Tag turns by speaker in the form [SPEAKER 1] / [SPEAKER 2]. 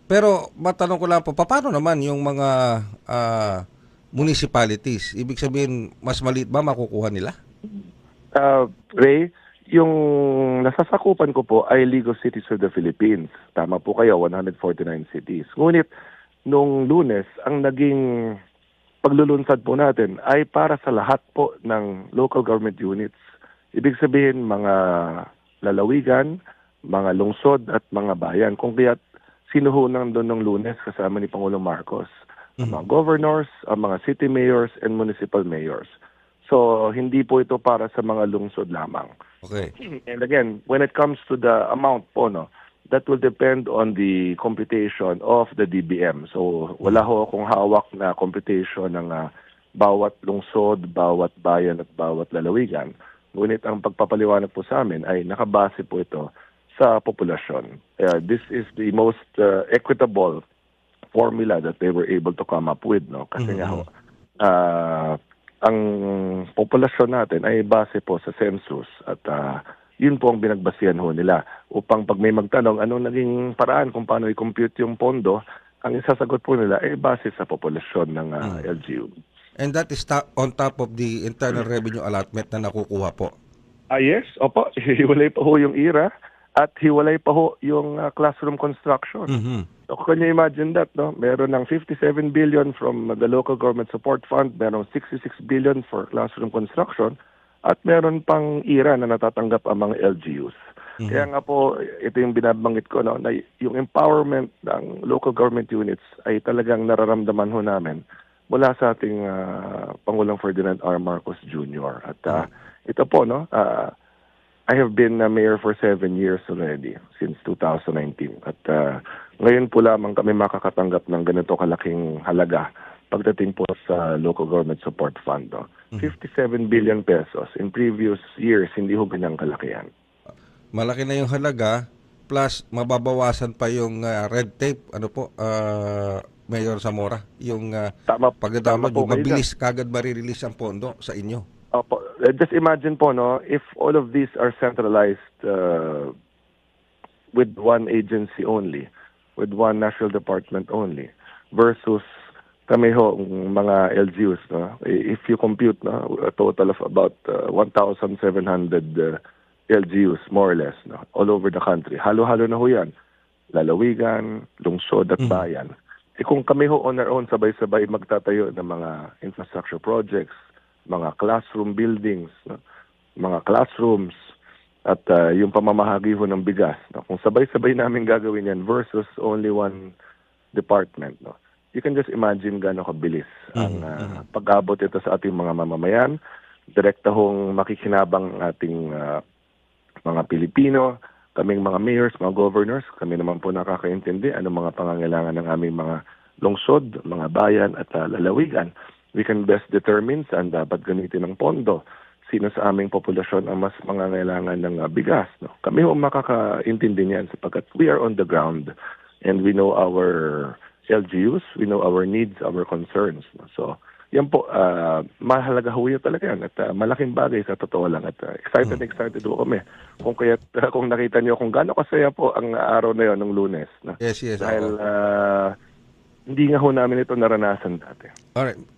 [SPEAKER 1] Pero matanong ko lang po, paano naman yung mga municipalities? Ibig sabihin, mas maliit ba makukuha nila?
[SPEAKER 2] Ray, yung nasasakupan ko po ay League of Cities of the Philippines. Tama po kayo, 149 cities. Ngunit, nung Lunes, ang naging paglulunsad po natin ay para sa lahat po ng local government units. Ibig sabihin, mga lalawigan, mga lungsod at mga bayan. Kung kaya't sino ho nandun ng Lunes kasama ni Pangulong Marcos? Ang mga governors, ang mga city mayors and municipal mayors. So, hindi po ito para sa mga lungsod lamang.
[SPEAKER 1] Okay.
[SPEAKER 2] And again, when it comes to the amount po, no, that will depend on the computation of the DBM. So, wala ho akong hawak na computation ng bawat lungsod, bawat bayan at bawat lalawigan. Ngunit ang pagpapaliwanag po sa amin ay nakabase po ito sa populasyon. This is the most equitable formula that they were able to come up with, no? Kasi nga ho, ang populasyon natin ay base po sa census at yun po ang binagbasihan ho nila upang pag may magtanong anong naging paraan kung paano i-compute yung pondo, ang isasagot po nila ay base sa populasyon ng LGU.
[SPEAKER 1] And that is on top of the internal revenue allotment na nakukuha po?
[SPEAKER 2] Yes, opo. Hiwalay pa ho yung IRA at hiwalay pa ho yung classroom construction. So, can you imagine that, no? Meron ng 57 billion from the local government support fund, meron 66 billion for classroom construction, at meron pang IRA na natatanggap ang mga LGUs. Kaya nga po, ito yung binabanggit ko, no, na yung empowerment ng local government units ay talagang nararamdaman ho namin mula sa ating Pangulong Ferdinand R. Marcos Jr. At ito po, no, I have been mayor for 7 years already, since 2019. At ngayon po lamang kami makakatanggap ng ganito kalaking halaga pagdating po sa local government support fund. No? 57 billion pesos. In previous years, hindi ho ganyang kalakihan.
[SPEAKER 1] Malaki na yung halaga, plus mababawasan pa yung red tape, ano po, Mayor Zamora, yung pagdadama, yung mabilis kagad marirelease ang pondo sa inyo.
[SPEAKER 2] Opo. Just imagine po, no, if all of these are centralized with one agency only, with one national department only, versus kami ho, mga LGUs, no, if you compute, no, a total of about 1,700 LGUs, more or less, no, all over the country. Halo-halo na ho yan. Lalawigan, lungsod at bayan. Kung kami ho on our own, sabay-sabay magtatayo ng mga infrastructure projects, mga classroom buildings, no? Mga classrooms, at yung pamamahagi ho ng bigas. No? Kung sabay-sabay namin gagawin yan versus only one department, no? You can just imagine gaano kabilis ang pag-abot ito sa ating mga mamamayan. Direkta hong makikinabang ating mga Pilipino, kaming mga mayors, mga governors, kami naman po nakakaintindi anong mga pangangailangan ng aming mga lungsod, mga bayan at lalawigan. We can best determine saan dapat gamitin ng pondo. Sino sa aming populasyon ang mas mangangailangan ng bigas. No? Kami ho makakaintindi niyan sapagkat we are on the ground and we know our LGUs, we know our needs, our concerns. No? So, yan po, mahalaga ho yun talaga yan at malaking bagay sa totoo lang at excited ho kami kung nakita niyo kung gaano kasaya po ang araw na yon ng Lunes. No?
[SPEAKER 1] Yes.
[SPEAKER 2] Dahil hindi nga ho namin ito naranasan dati.
[SPEAKER 1] Alright.